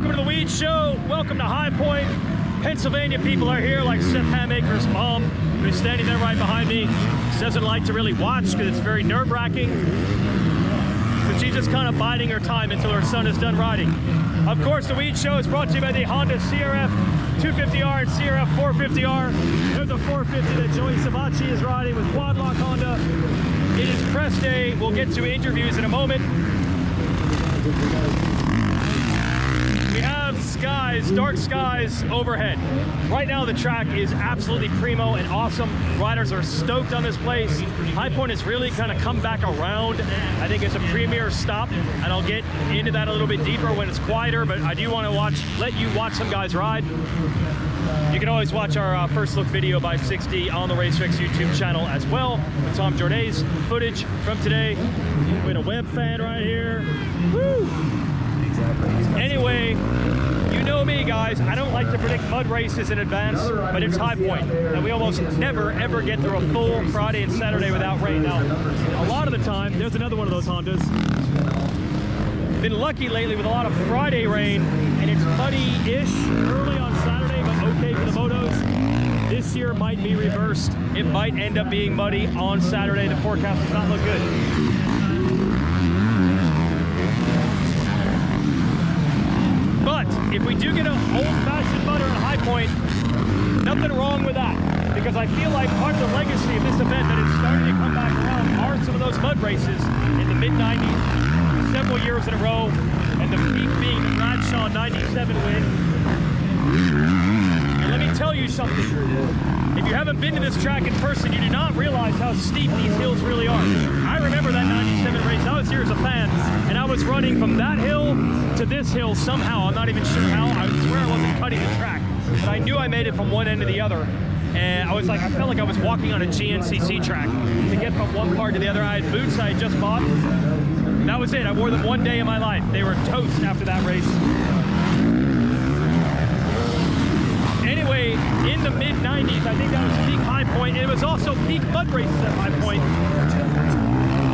Welcome to the Weege Show. Welcome to High Point. Pennsylvania people are here, like Seth Hamaker's mom, who's standing there right behind me. She doesn't like to really watch because it's very nerve-wracking. So she's just kind of biding her time until her son is done riding. Of course, the Weege Show is brought to you by the Honda CRF450R and CRF450R. There's a 450 that Joey Savacci is riding with Quad Lock Honda. It is press day. We'll get to interviews in a moment. We have skies, dark skies overhead. Right now the track is absolutely primo and awesome. Riders are stoked on this place. High Point has really kind of come back around. I think it's a premier stop, and I'll get into that a little bit deeper when it's quieter, but I do want to let you watch some guys ride. You can always watch our first look video by 60 on the Racetricks YouTube channel as well, with Tom Jornay's footage from today. With a web fan right here. Woo! Anyway, you know me, guys. I don't like to predict mud races in advance, but it's High Point, and we almost never ever get through a full Friday and Saturday without rain. Now, a lot of the time, there's another one of those Hondas. Been lucky lately with a lot of Friday rain, and it's muddy-ish early on Saturday, but okay for the motos. This year might be reversed. It might end up being muddy on Saturday. The forecast does not look good. But if we do get an old-fashioned mudder in High Point, nothing wrong with that. Because I feel like part of the legacy of this event that is starting to come back around are some of those mud races in the mid-90s, several years in a row, and the peak being the Bradshaw 97 win. And let me tell you something. If you haven't been to this track in person, you do not realize how steep these hills really are. I remember that 97 race. I was here as a fan, and I was running from that hill to this hill somehow. I'm not even sure how. I swear I wasn't cutting the track, but I knew I made it from one end to the other. And I felt like I was walking on a GNCC track to get from one part to the other. I had boots I had just bought. That was it. I wore them one day in my life. They were toast after that race. Anyway, in the mid-90s, I think that was peak High Point, and it was also peak mud races at High Point.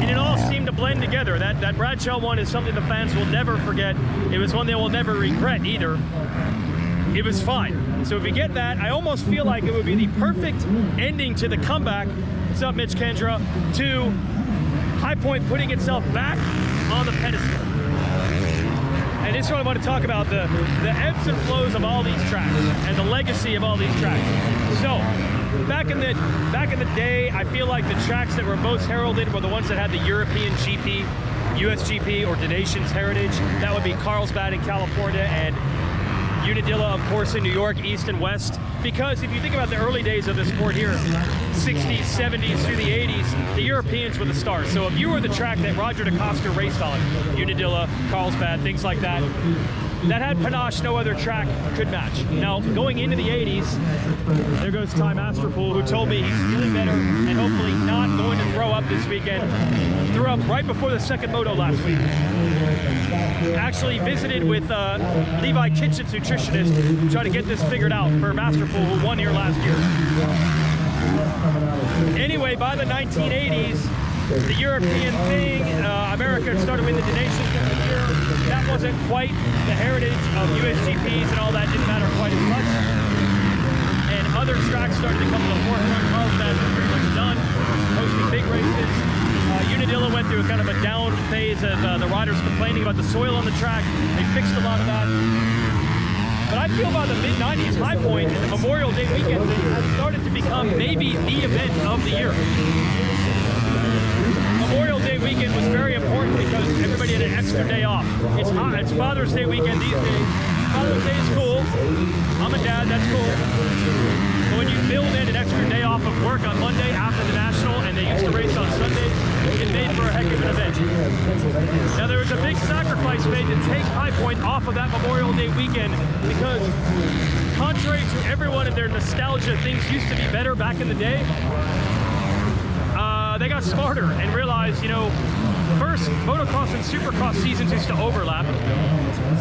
And it all seemed to blend together. That Bradshaw one is something the fans will never forget. It was one they will never regret either. It was fine. So if we get that, I almost feel like it would be the perfect ending to the comeback. What's up, Mitch Kendra? To High Point putting itself back on the pedestal. And this is what I want to talk about, the ebbs and flows of all these tracks and the legacy of all these tracks. So, back in the day, I feel like the tracks that were most heralded were the ones that had the European GP, USGP, or the nation's heritage. That would be Carlsbad in California and Unadilla, of course, in New York, East and West. Because if you think about the early days of the sport here, 60s, 70s, through the 80s, the Europeans were the stars. So if you were the track that Roger DeCoster raced on, Unadilla, Carlsbad, things like that, that had panache no other track could match. Now, going into the 80s, there goes Ty Masterpool, who told me he's feeling better and hopefully not going to throw up this weekend. Threw up right before the second moto last week. Actually visited with Levi Kitchen's nutritionist to try to get this figured out for Masterpool, who won here last year. Anyway, by the 1980s, the European thing, America started winning the nations every year. That wasn't quite the heritage of USGPs and all that, didn't matter quite as much. And other tracks started to come to the forefront. Carlsbad was pretty much done, hosting big races. Unadilla went through kind of a down phase of the riders complaining about the soil on the track. They fixed a lot of that. But I feel by the mid-90s, High Point and the Memorial Day weekend has started to become maybe the event of the year. Memorial Day weekend was very important because everybody had an extra day off. It's hot. It's Father's Day weekend these days. Father's Day is cool. I'm a dad, that's cool. But when you build in an extra day off of work on Monday after the National, and they used to race on Sundays, it made for a heck of an event. Now there was a big sacrifice made to take High Point off of that Memorial Day weekend because, contrary to everyone and their nostalgia, things used to be better back in the day. They got smarter and realized, you know, first, motocross and supercross seasons used to overlap.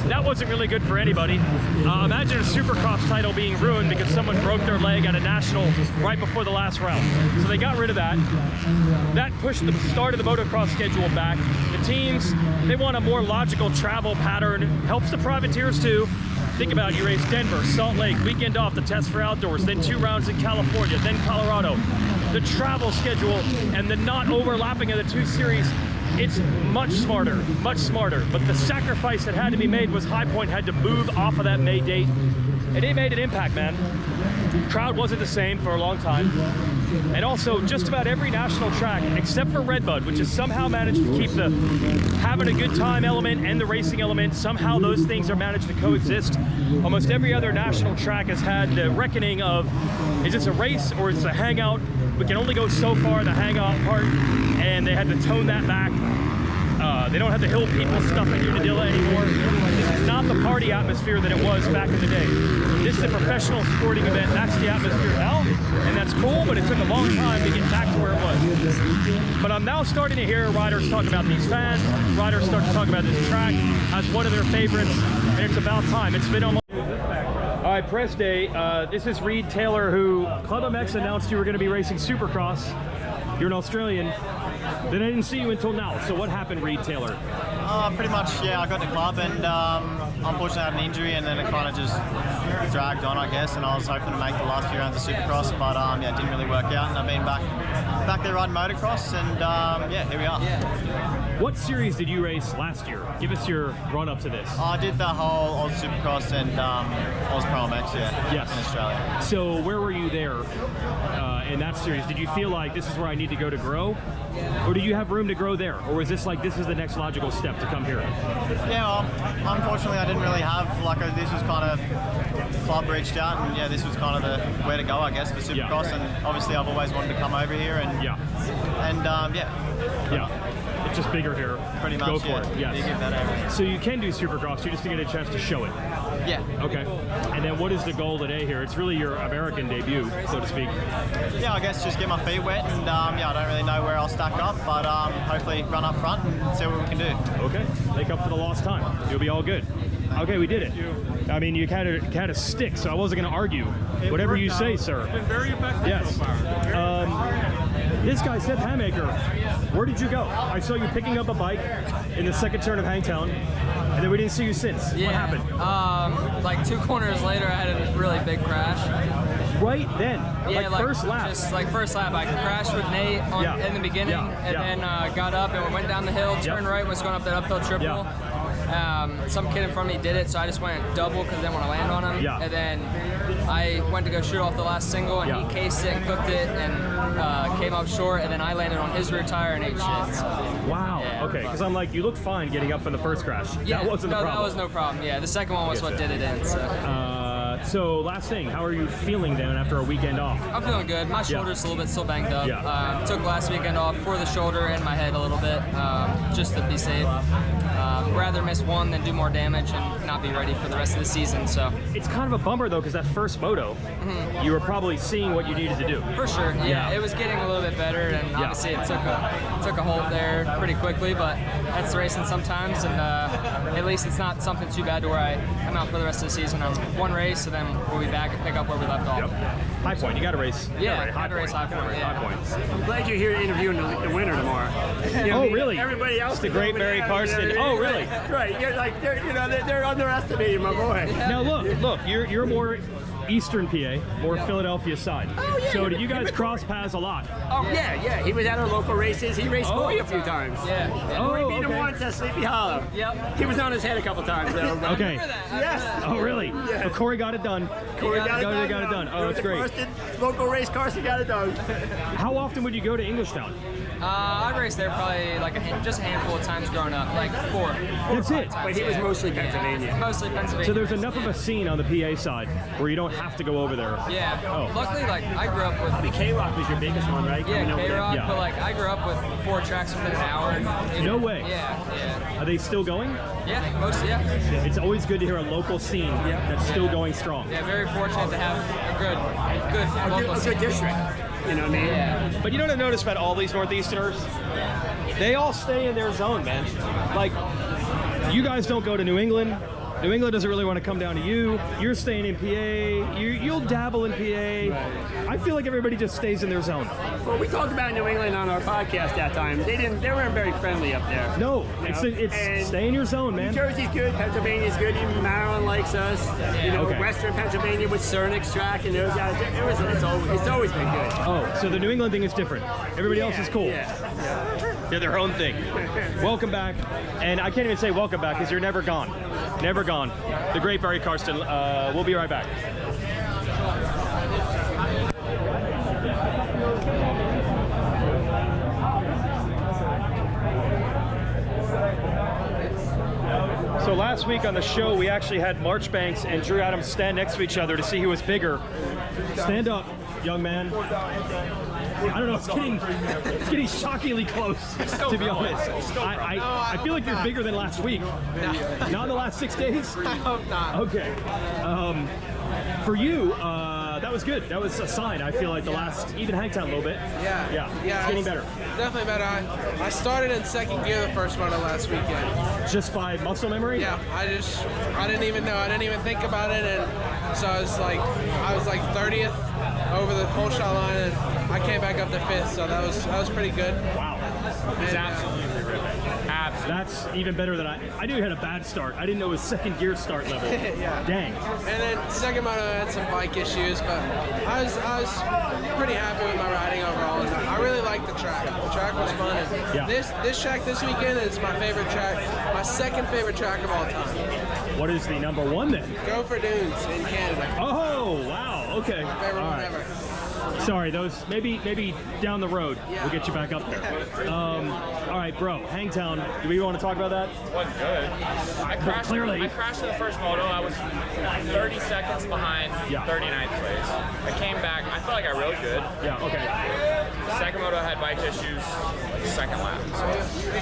That wasn't really good for anybody. Imagine a supercross title being ruined because someone broke their leg at a national right before the last round. So they got rid of that. That pushed the start of the motocross schedule back. The teams, they want a more logical travel pattern. Helps the privateers too. Think about it, you race Denver, Salt Lake, weekend off, the test for outdoors, then 2 rounds in California, then Colorado. The travel schedule and the not overlapping of the 2 series, it's much smarter, but the sacrifice that had to be made was High Point had to move off of that May date, and it made an impact, man. Crowd wasn't the same for a long time, and also just about every national track, except for Redbud, which has somehow managed to keep the having a good time element and the racing element, somehow those things are managed to coexist. Almost every other national track has had the reckoning of, is this a race or is it a hangout? We can only go so far, the hangout part, and they had to tone that back. They don't have the hill people stuff at Unadilla anymore. This is not the party atmosphere that it was back in the day. This is a professional sporting event. That's the atmosphere now, and that's cool, but it took a long time to get back to where it was. But I'm now starting to hear riders talk about these fans, riders start to talk about this track as one of their favorites, and it's about time. It's been almost... All right, press day. This is Reed Taylor, who Club MX announced you were going to be racing Supercross. You're an Australian. Then I didn't see you until now. So what happened, Reed Taylor? Pretty much, yeah, I got the club and unfortunately I had an injury and then it kind of just dragged on, I guess, and I was hoping to make the last few rounds of Supercross, but yeah, it didn't really work out, and I've been back there riding motocross, and yeah, here we are. What series did you race last year? Give us your run up to this. I did the whole Oz Supercross and Oz Pro MX, yeah, yes. In Australia. So where were you there in that series? Did you feel like this is where I need to go to grow? Or do you have room to grow there? Or is this like, this is the next logical step to come here? Yeah, well, unfortunately I didn't really have, like, this was kind of, club reached out, and yeah, this was kind of the where to go, I guess, for Supercross, yeah. And obviously I've always wanted to come over here, and yeah. It's just bigger here. Pretty much, go for it. Yes. Bigger, better. So you can do Supercross, you just didn't get a chance to show it. Yeah. Okay. And then what is the goal today here? It's really your American debut, so to speak. Yeah, I guess just get my feet wet, and yeah, I don't really know where I'll stack up, but hopefully run up front and see what we can do. Okay. Make up for the lost time. You'll be all good. Okay, we did it. I mean, you had a stick, so I wasn't going to argue. Whatever you say, sir. It's been very effective. Yes. So far. This guy, Seth Hamaker, where did you go? I saw you picking up a bike in the second turn of Hangtown, and then we didn't see you since. Yeah. What happened? Like 2 corners later, I had a really big crash. Right then? Yeah, like first lap? Just like first lap. I crashed with Nate in the beginning, and then got up and went down the hill, turned right, was going up that uphill triple. Some kid in front of me did it, so I just went double because I didn't want to land on him. And then I went to go shoot off the last single, and he cased it and cooked it and came up short, and then I landed on his rear tire and ate shit. So, wow. Yeah. Okay, because I'm like, you looked fine getting up from the first crash. Yeah, that wasn't the problem. That was no problem. Yeah, the second one was what did it in. So last thing, how are you feeling then after a weekend off? I'm feeling good. My shoulder's a little bit still banged up. Took last weekend off for the shoulder and my head a little bit, just to be safe. Rather miss one than do more damage and not be ready for the rest of the season. So it's kind of a bummer though, because that first moto, you were probably seeing what you needed to do. For sure, yeah. It was getting a little bit better, and obviously it took a hold there pretty quickly, but that's racing sometimes, and at least it's not something too bad to where I'm out for the rest of the season on one race, and then we'll be back and pick up where we left off. High Point, you got to race. Yeah, got to race High Point. High Point. I'm glad you're here interviewing the winner tomorrow. You know, really? Everybody else, the great Barry Carson. Oh, really? Right. You're like, they're underestimating my boy. Now look, you're more Eastern PA, more Philadelphia side. Oh, yeah. So did you guys cross paths a lot? Oh, yeah. He was at our local races. He raced Corey a few times. Yeah. Corey beat him once at Sleepy Hollow. Yep. He was on his head a couple times, though. Okay. Yes. Oh, really? Yeah. But Corey got it done. Corey got it done. Oh, that's great. Local race, Carson got it done. How often would you go to Englishtown? I raced there probably like just a handful of times growing up, like four. That's it. But he was mostly Pennsylvania. Mostly Pennsylvania. So there's enough of a scene on the PA side where you don't have to go over there. Yeah. Oh. Luckily, like I grew up with. I mean, K-Rock was your biggest one, right? Yeah, K-Rock. But like I grew up with 4 tracks within an hour. No way. Yeah. Are they still going? Yeah, mostly. Yeah. It's always good to hear a local scene that's still going strong. Yeah, very fortunate to have a good local a good district. You know what I mean? Yeah. But you know what I noticed about all these Northeasterners? They all stay in their zone, man. Like, you guys don't go to New England. New England doesn't really want to come down to you. You're staying in PA. You'll dabble in PA. Right. I feel like everybody just stays in their zone. Well, we talked about New England on our podcast that time. They weren't very friendly up there. No, it's stay in your zone, man. New Jersey's good. Pennsylvania's good. Even Maryland likes us. You know, Western Pennsylvania with Cernic's track and those guys. It's always been good. Oh, so the New England thing is different. Everybody else is cool. Yeah. They're their own thing. Welcome back. And I can't even say welcome back because you're never gone. Never gone. The great Barry Karsten. We'll be right back. So last week on the show, we actually had Marchbanks and Drew Adams stand next to each other to see who was bigger. Stand up, young man. I don't know, it's getting shockingly close, to be honest. I feel like you're bigger than last week. Not in the last 6 days? I hope not. Okay. For you, that was good. That was a sign. I feel like the last, even hang time a little bit. Yeah. It's getting better. Definitely better. I started in second gear the first moto last weekend. Just by muscle memory? Yeah. I didn't even know. I didn't even think about it, and so I was like 30th over the whole shot line, and I came back up to 5th. So that was pretty good. Wow. It's absolutely That's even better than I knew you had a bad start. I didn't know it was second gear start level. Yeah. Dang. And then second moto I had some bike issues, but I was pretty happy with my riding overall. And I really liked the track. The track was fun. And this track this weekend is my favorite track, my second favorite track of all time. What is the number one then? Gopher Dunes in Canada. Oh wow. Okay. My favorite one ever. Sorry, those maybe down the road we'll get you back up there. All right, bro, Hangtown. Do we want to talk about that? Wasn't good. I crashed in the first moto. I was 30 seconds behind 39th place. I came back. I felt like I rode good. Yeah. Okay. Second moto, I had bike issues. Second lap.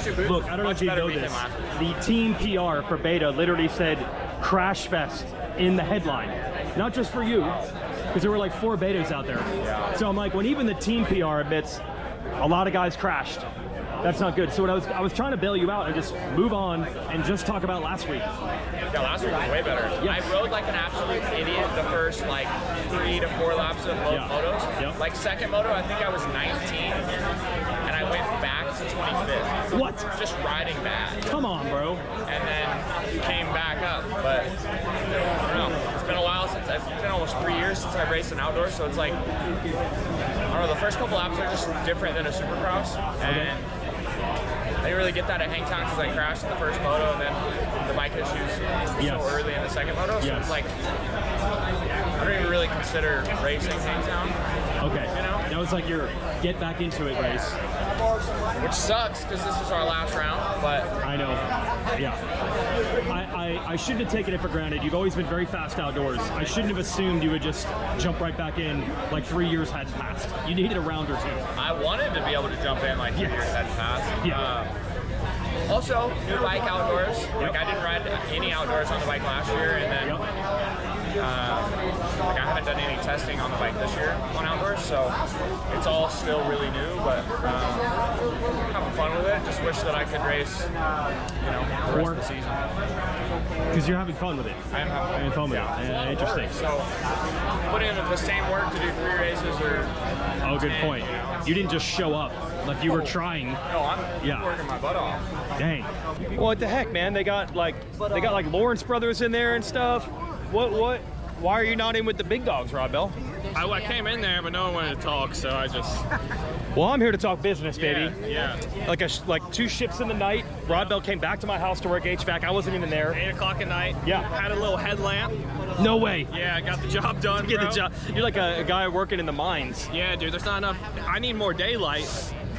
So. Look, I don't know if you know this. The team PR for Beta literally said "Crash Fest" in the headline, not just for you. Because there were like 4 betas out there. Yeah. So I'm like, when even the team PR admits a lot of guys crashed, that's not good. So what I was trying to bail you out and just move on and just talk about last week. Yeah, last week was way better. Yes. I rode like an absolute idiot the first like 3 to 4 laps of both motos. Yep. Like second moto, I think I was 19, and I went back to 25th. What? Just riding bad. Come on, bro. And then came back up, but I don't know. It's been a while since it's been almost 3 years since I've raced an outdoor, so it's like I don't know. The first couple laps are just different than a Supercross, and I didn't really get that at Hangtown because I crashed in the first moto, and then the bike issues so early in the second moto. So it's like I don't even really consider racing Hangtown. Okay. You know? That was like your get back into it race. Which sucks because this is our last round, but I know. Yeah. I shouldn't have taken it for granted. You've always been very fast outdoors. I shouldn't have assumed you would just jump right back in like 3 years had passed. You needed a round or 2. I wanted to be able to jump in like 3 years had passed. Yeah. Also, new bike outdoors. Like I didn't ride any outdoors on the bike last year, and then like I haven't done any testing on the bike this year on outdoors, so it's all still really new. But having fun with it. Just wish that I could race, the rest of the season. Because you're having fun with it. I am having fun with it. Yeah, interesting. So put in the same work to do 3 races or. Oh, good point. You didn't just show up. Like you were trying. No, I'm working my butt off. Dang. Well, what the heck, man? They got like Lawrence Brothers in there and stuff. What? Why are you not in with the big dogs, Robell? I came in there, but no one wanted to talk, so I just. Well, I'm here to talk business, baby. Yeah. Like 2 shifts in the night. Robell came back to my house to work HVAC. I wasn't even there. 8 o'clock at night. Yeah. Had a little headlamp. No way. Yeah, I got the job done. Get the job. You're like a guy working in the mines. Yeah, dude. There's not enough. I need more daylight.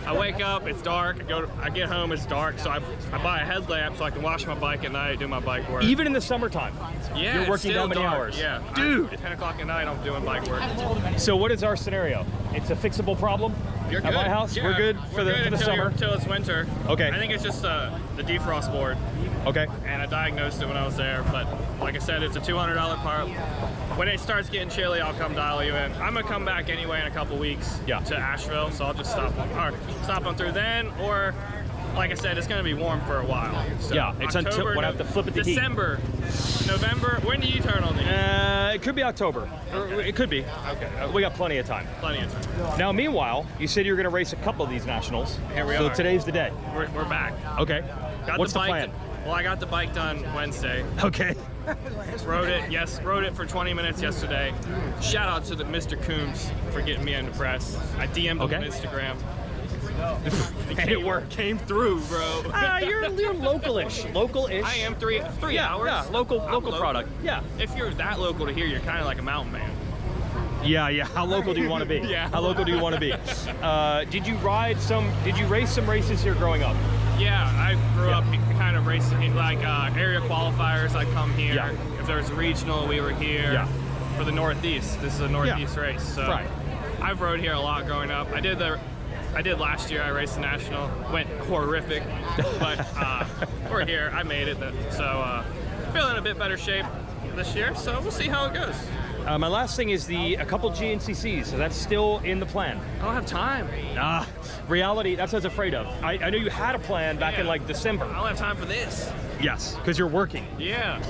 I wake up, it's dark. I get home, it's dark. So I buy a headlamp so I can wash my bike at night, do my bike work. Even in the summertime. Yeah. You're working that many hours. Yeah. Dude. At 10 o'clock at night, I'm doing bike work. So what is our scenario? it's a fixable problem You're at good. my house. Yeah, We're good for the summer. Until it's winter. Okay. I think it's just the defrost board. Okay. And I diagnosed it when I was there, but like I said, it's a $200 part. When it starts getting chilly, I'll come dial you in. I'm gonna come back anyway in a couple weeks to Asheville, so I'll just stop on through then, or like I said, it's gonna be warm for a while. So Yeah, it's October, until when I have to flip it to heat. December, November. When do you turn on the heat? It could be October. Okay. It could be. Okay. We got plenty of time. Plenty of time. Now, meanwhile, you said you were going to race a couple of these nationals. Here we so are. today's the day. We're back. Okay. What's the plan? Well, I got the bike done Wednesday. Okay. Rode it for 20 minutes yesterday. Shout out to the Mr. Coombs for getting me in the press. I DM'd him on Instagram. And it worked. Came through, bro. You're local-ish. Local-ish. I am three hours. Yeah, local product. Yeah. If you're that local to here, you're kind of like a mountain man. Yeah. How local do you want to be? Yeah. How local do you want to be? Did you race some races here growing up? Yeah, I grew up kind of racing like area qualifiers. I come here. Yeah. If there was a regional, we were here. Yeah. For the Northeast. This is a Northeast race. So right. I've rode here a lot growing up. I did last year. I raced the national. Went horrific, but we're here. I made it. So feeling a bit better shape this year. So we'll see how it goes. My last thing is a couple GNCCs, so that's still in the plan. I don't have time. Reality, that's what I was afraid of. I know you had a plan back in like December. I don't have time for this. Yes, because you're working. Yeah.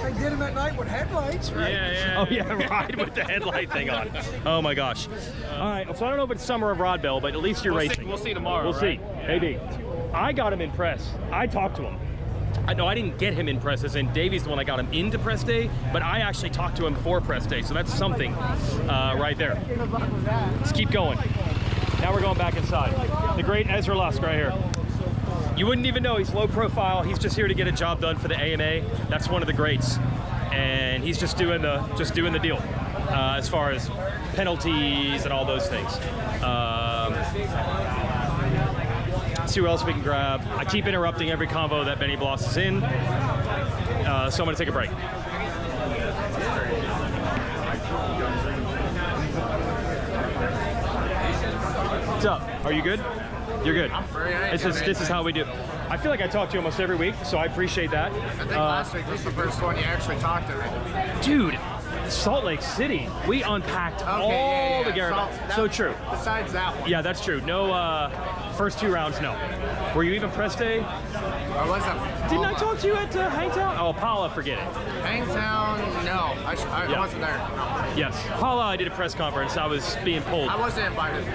They did them at night with headlights, right? Yeah. Oh yeah, right, with the headlight thing on. Oh my gosh. All right, so I don't know if it's summer of Robell, but at least you're racing. We'll see tomorrow. We'll see, maybe. I got him in press. I talked to him. I didn't get him in press, as in Davey's the one that got him into press day, but I actually talked to him before press day, so that's something right there. Let's keep going. Now we're going back inside. The great Ezra Lusk right here. You wouldn't even know he's low profile. He's just here to get a job done for the AMA. That's one of the greats, and he's just doing the deal as far as penalties and all those things. See what else we can grab. I keep interrupting every convo that Benny Bloss is in, so I'm gonna take a break. What's up? Are you good? You're good. I'm free. This is how we do. I feel like I talk to you almost every week, so I appreciate that. I think last week was the first one you actually talked to me. Dude, Salt Lake City, we unpacked all the Garrett. So true. Besides that one. Yeah, that's true. No, first 2 rounds, no. Were you even press day? I wasn't. Didn't I talk to you at Hangtown? Oh, Paula, forget it. Hangtown, no. I wasn't there. No. Yes. Paula, I did a press conference. I was being pulled. I wasn't invited.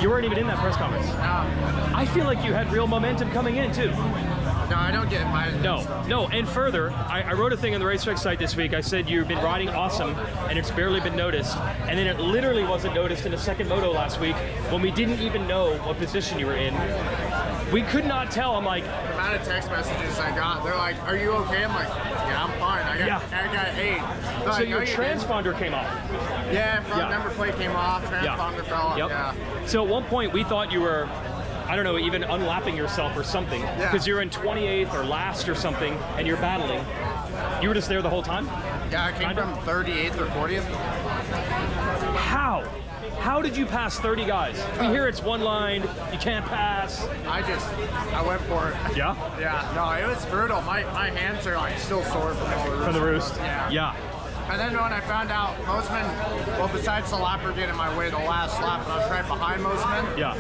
You weren't even in that press conference. No. I feel like you had real momentum coming in, too. No, I don't get invited. No, and further, I wrote a thing on the racetrack site this week. I said you've been riding awesome, and it's barely been noticed. And then it literally wasn't noticed in the second moto last week when we didn't even know what position you were in. We could not tell. I'm like, the amount of text messages I got, they're like, "Are you okay?" I'm like, "Yeah, I'm fine. I got 8." So like, your transponder came off. Yeah, front number plate came off. Transponder fell off. Yeah. So at one point we thought you were, I don't know, even unlapping yourself or something, because you're in 28th or last or something, and you're battling. You were just there the whole time? Yeah, I came from 38th or 40th. How? How did you pass 30 guys? We hear it's one line, you can't pass. I went for it. Yeah? Yeah, no, it was brutal. My hands are like still sore from the roost. Yeah. And then when I found out Mosman, well, besides the lapper getting my way the last lap, and I was right behind Mosman. Yeah.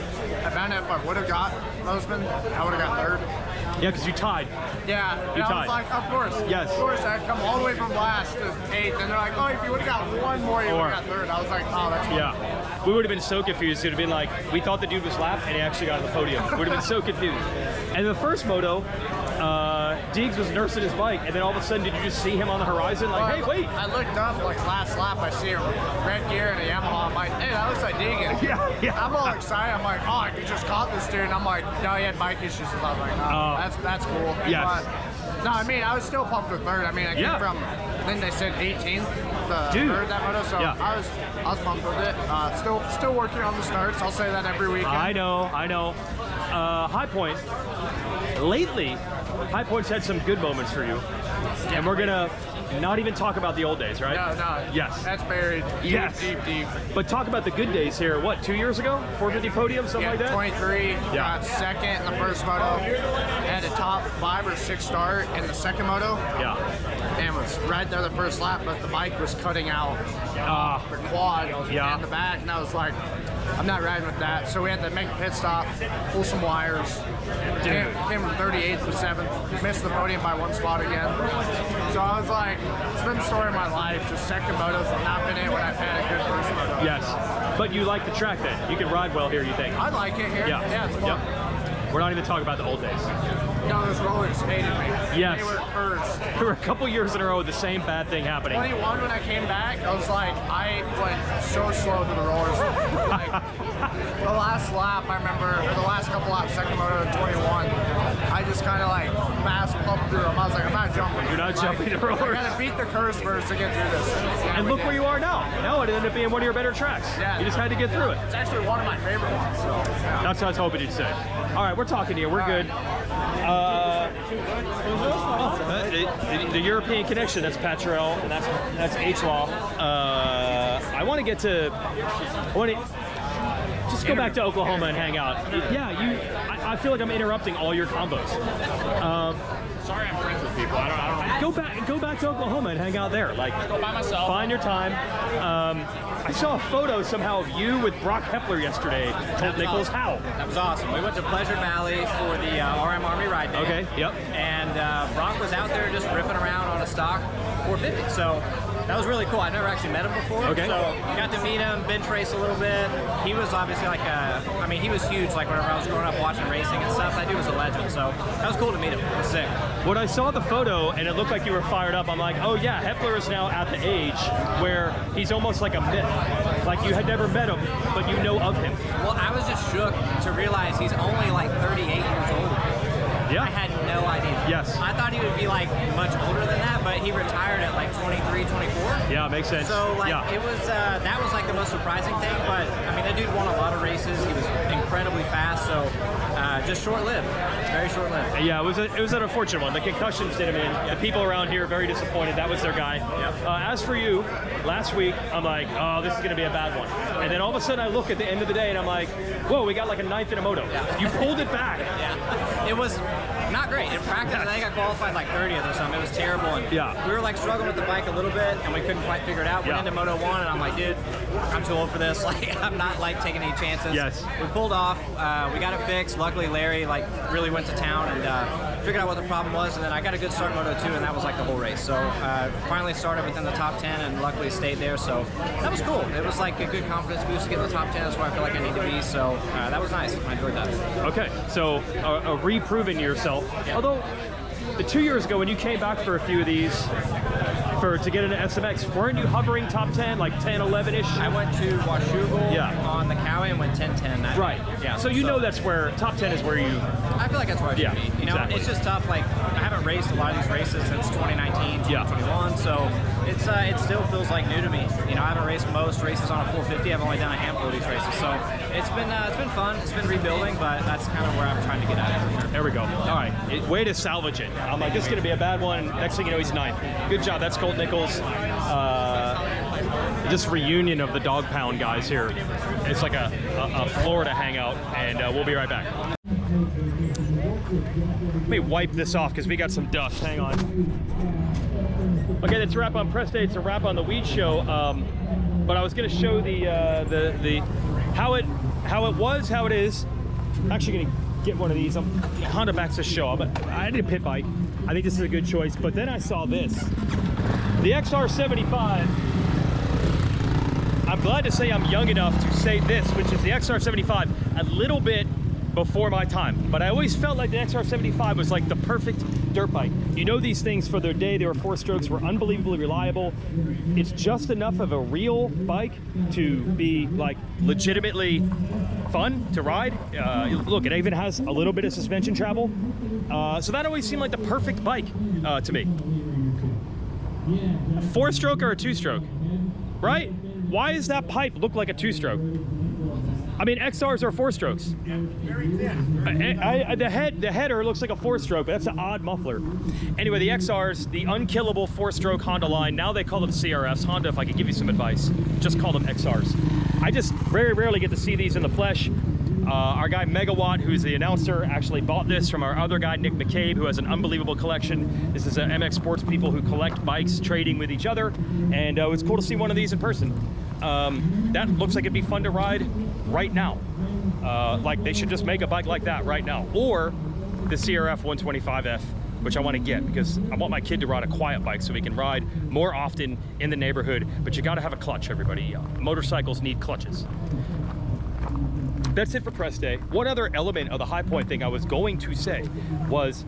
I found out if I would have got Mosman, I would have got 3rd. Yeah, because you tied. Yeah, You I tied. was like, of course. Yes. Of course, I'd come all the way from last to 8th, and they're like, oh, if you would have got one more, you would have got 3rd. I was like, oh, that's fine. Yeah. We would have been so confused. It would have been like, we thought the dude was lapped, and he actually got on the podium. We would have been so confused. And the first moto, Deegs was nursing his bike, and then all of a sudden, did you just see him on the horizon? Like, hey, wait. I looked up, like, last lap, I see a red gear and a Yamaha. I'm like, hey, that looks like Deegan. Yeah. I'm all excited. I'm like, oh, you just caught this dude. And I'm like, no, he had bike issues. So I was like, no, that's cool. Yes. But, no, I mean, I was still pumped with 3rd. I mean, I came from, then they said 18th, the 3rd that moto, so I was pumped with it. Still working on the starts. I'll say that every weekend. I know. High Point, lately, High Point's had some good moments for you. And we're gonna not even talk about the old days, right? No. Yes. That's buried deep. But talk about the good days here. What, 2 years ago? 450 podium, something like that? 23. Got second in the first moto. Had a top 5 or 6 start in the second moto. Yeah. And was right there the first lap, but the bike was cutting out the quad and the back, and I was like, I'm not riding with that. So we had to make a pit stop, pull some wires. Came from 38th to 7th. Missed the podium by 1 spot again. So I was like, it's been the story of my life. Just second motos have not been it when I've had a good first moto. Yes. But you like the track then? You can ride well here, you think? I like it here. Yeah, it's fun. We're not even talking about the old days. No, those rollers hated me. Yes. They were cursed. There were a couple years in a row with the same bad thing happening. 21, when I came back, I was like, I went so slow to the rollers. Like, the last lap, I remember, or the last couple laps, second moto in 21, I just kind of like fast pumped through them. I was like, I'm not jumping. You're not jumping the rollers. I gotta beat the curse first to get through this. And look where you are now. Now it ended up being one of your better tracks. Yeah. You just had to get through it. It's actually one of my favorite ones. So, yeah. That's what I was hoping you'd say. All right, we're talking to you. We're good. The European connection, that's Patrell, and that's H-Law. I want to get to, just go back to Oklahoma and hang out. Yeah, I feel like I'm interrupting all your combos. Sorry, I'm friends with people. I don't Go back to Oklahoma and hang out there. Like, go by myself. Find your time. I saw a photo somehow of you with Brock Hepler yesterday. Colt Nichols. How? That was awesome. We went to Pleasure Valley for the RM Army Ride Day. Okay. Yep. And Brock was out there just ripping around on a stock 450. So that was really cool. I've never actually met him before. Okay. So got to meet him, bench race a little bit. He was obviously like I mean, he was huge. Like whenever I was growing up watching racing and stuff, that dude was a legend. So that was cool to meet him. It was sick. When I saw the photo and it looked like you were fired up, I'm like, oh yeah, Hepler is now at the age where he's almost like a myth. Like you had never met him, but you know of him. Well, I was just shook to realize he's only like 38 years old. Yeah. I had no idea. Yes. I thought he would be like much older than that, but he retired at like 23, 24. Yeah, makes sense. So like it was, that was like the most surprising thing, but I mean, that dude won a lot of races. He was incredibly fast, so just short-lived. Very short-lived. Yeah, it was an unfortunate one. The concussions did him in. The people around here are very disappointed. That was their guy. As for you, last week, I'm like, oh, this is going to be a bad one. And then all of a sudden I look at the end of the day and I'm like, whoa, we got like a 9th in a moto. You pulled it back. Yeah. It was not great. In practice, I think I qualified like 30th or something. It was terrible. And we were like struggling with the bike a little bit and we couldn't quite figure it out. Went into Moto 1 and I'm like, dude, I'm too old for this. Like, I'm not like taking any chances. Yes. We pulled off. We got it fixed. Luckily, Larry like really went to town and figured out what the problem was. And then I got a good start in Moto 2 and that was like the whole race. So finally started within the top 10 and luckily stayed there. So that was cool. It was like a good confidence boost to get in the top 10. That's where I feel like I need to be. So that was nice. I enjoyed that. Okay, so reproving yourself. Although the 2 years ago when you came back for a few of these to get into SMX, weren't you hovering top 10, like 10, 11-ish? I went to Washougal on the Cowie and went 10-10. Right. Yeah. So you know that's where, top 10 is where you... I feel like that's where I should be. You know, exactly. It's just tough. Like, I haven't raced a lot of these races since 2019, 2021, so it still feels like new to me. You know, I haven't raced most races on a 450. I've only done a handful of these races, so it's been fun. It's been rebuilding, but that's kind of where I'm trying to get at. There we go. All right, way to salvage it. I'm like, this is going to be a bad one. Next thing you know, he's 9th. Good job. That's Colt Nichols. Just reunion of the dog pound guys here. It's like a Florida hangout, and we'll be right back. Let me wipe this off because we got some dust. Hang on. Okay, that's a wrap on press day. It's a wrap on the Weege show. But I was going to show the how it was, how it is. I'm actually going to get one of these. Honda backs the show, but I need a pit bike. I think this is a good choice. But then I saw this, the XR75. I'm glad to say I'm young enough to say this, which is the XR75, a little bit before my time. But I always felt like the XR75 was like the perfect dirt bike. You know, these things for their day, they were 4-strokes, were unbelievably reliable. It's just enough of a real bike to be like legitimately fun to ride. Look, it even has a little bit of suspension travel. So that always seemed like the perfect bike to me. A 4-stroke or a 2-stroke, right? Why does that pipe look like a 2-stroke? I mean, XRs are 4-strokes. Very thin. The header looks like a 4-stroke, but that's an odd muffler. Anyway, the XRs, the unkillable 4-stroke Honda line, now they call them CRFs. Honda, if I could give you some advice, just call them XRs. I just very rarely get to see these in the flesh. Our guy Megawatt, who's the announcer, actually bought this from our other guy, Nick McCabe, who has an unbelievable collection. This is MX Sports people who collect bikes, trading with each other, and it's cool to see one of these in person. That looks like it'd be fun to ride right now. Like they should just make a bike like that right now. Or the CRF450R, which I want to get because I want my kid to ride a quiet bike so we can ride more often in the neighborhood. But you got to have a clutch, everybody. Motorcycles need clutches. That's it for press day. One other element of the High Point thing I was going to say was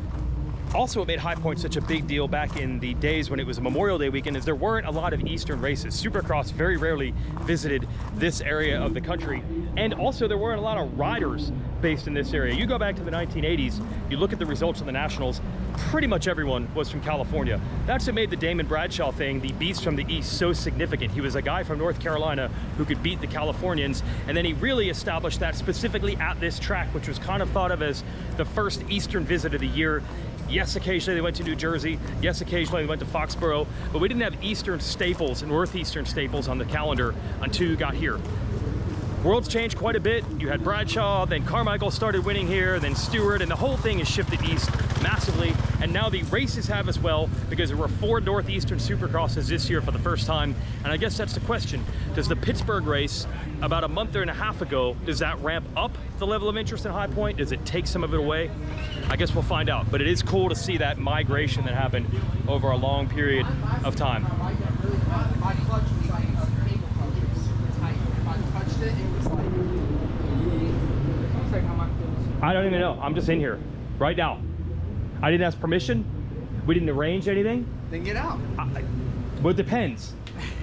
also what made High Point such a big deal back in the days when it was a Memorial Day weekend is there weren't a lot of Eastern races. Supercross very rarely visited this area of the country. And also there weren't a lot of riders based in this area. You go back to the 1980s, you look at the results of the Nationals, pretty much everyone was from California. That's what made the Damon Bradshaw thing, the beast from the East, so significant. He was a guy from North Carolina who could beat the Californians, and then he really established that specifically at this track, which was kind of thought of as the first Eastern visit of the year. Yes, occasionally they went to New Jersey. Yes, occasionally they went to Foxborough, but we didn't have Eastern staples and Northeastern staples on the calendar until you got here. World's changed quite a bit. You had Bradshaw, then Carmichael started winning here, then Stewart, and the whole thing has shifted east massively. And now the races have as well, because there were 4 Northeastern Supercrosses this year for the first time. And I guess that's the question. Does the Pittsburgh race about a month and a half ago, does that ramp up the level of interest in High Point? Does it take some of it away? I guess we'll find out. But it is cool to see that migration that happened over a long period of time. I don't even know. I'm just in here right now. I didn't ask permission. We didn't arrange anything. Then get out. Well, it depends.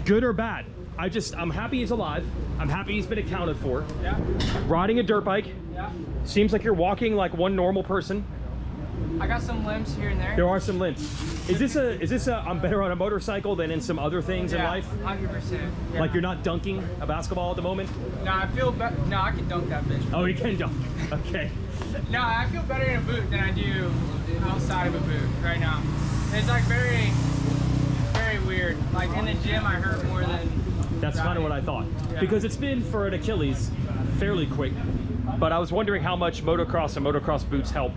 Good or bad. I'm happy he's alive. I'm happy he's been accounted for. Yeah. Riding a dirt bike. Yeah. Seems like you're walking like one normal person. I got some limps here and there. There are some limps. Is this a I'm better on a motorcycle than in some other things in life? 100%. Yeah. Like you're not dunking a basketball at the moment? No, I feel better. No, I can dunk that bitch. Oh, you can dunk. Okay. No, I feel better in a boot than I do outside of a boot right now. It's like very weird. Like in the gym, I hurt more than. That's kind of what I thought. Yeah. Because it's been for an Achilles fairly quick, but I was wondering how much motocross and motocross boots help.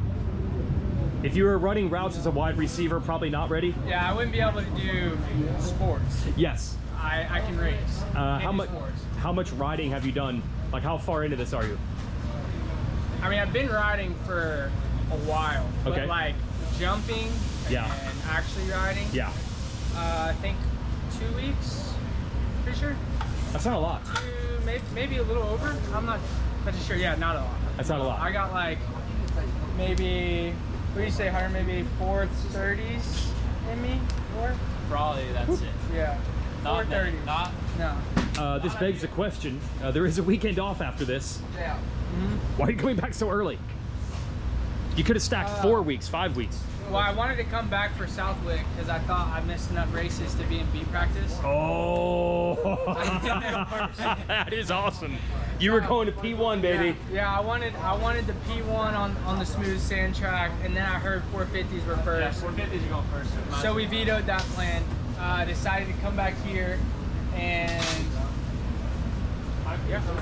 If you were running routes as a wide receiver, probably not ready. Yeah, I wouldn't be able to do sports. Yes. I can race. How much riding have you done? Like how far into this are you? I mean, I've been riding for a while. Okay. But like jumping and actually riding. Yeah. I think 2 weeks. Pretty sure. That's not a lot. Maybe a little over. I'm not pretty sure. Yeah, not a lot. That's not a lot. I got like maybe, what do you say, Hunter? Maybe 430s in me? Or? Probably that's it. Yeah. Not 430s. Not? No. This begs the question. There is a weekend off after this. Yeah. Why are you coming back so early? You could have stacked 4 weeks, 5 weeks. Well, I wanted to come back for Southwick because I thought I missed enough races to be in B practice. Oh, that is awesome. You were going to P1, baby. Yeah, I wanted the P1 on the smooth sand track, and then I heard 450s were first. Yeah, 450s are going first. So we vetoed that plan. Decided to come back here and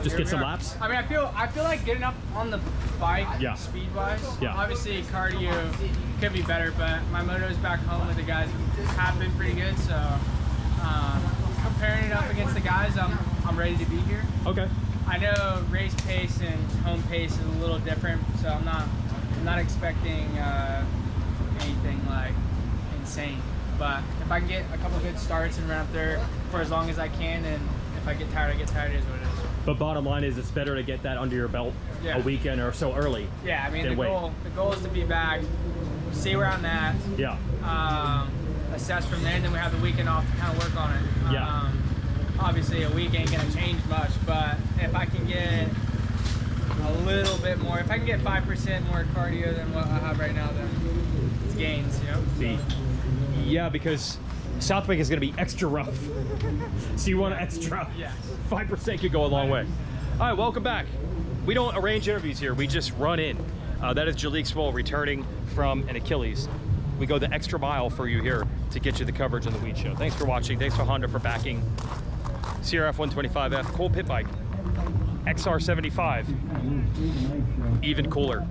just get some laps. I mean, I feel like getting up on the bike speed wise. Yeah. Obviously, cardio could be better, but my motos back home with the guys have been pretty good. So comparing it up against the guys, I'm ready to be here. Okay. I know race pace and home pace is a little different, so I'm not expecting anything like insane. But if I can get a couple good starts and run up there for as long as I can, and if I get tired, I get tired. It is what it is. But bottom line is, it's better to get that under your belt a weekend or so early. Yeah, I mean the goal is to be back, see where I'm at. Yeah. Assess from there, and then we have the weekend off to kind of work on it. Yeah. Obviously, a week ain't gonna change much, but if I can get a little bit more, if I can get 5% more cardio than what I have right now, then it's gains. You know. See. Yeah, because Southwick is going to be extra rough. So you want extra. Yes. 5% could go a long way. All right, welcome back. We don't arrange interviews here, we just run in. That is Jalek Swoll returning from an Achilles. We go the extra mile for you here to get you the coverage on the Weege Show. Thanks for watching. Thanks for Honda for backing CRF125F, Colt pit bike, XR75, even cooler.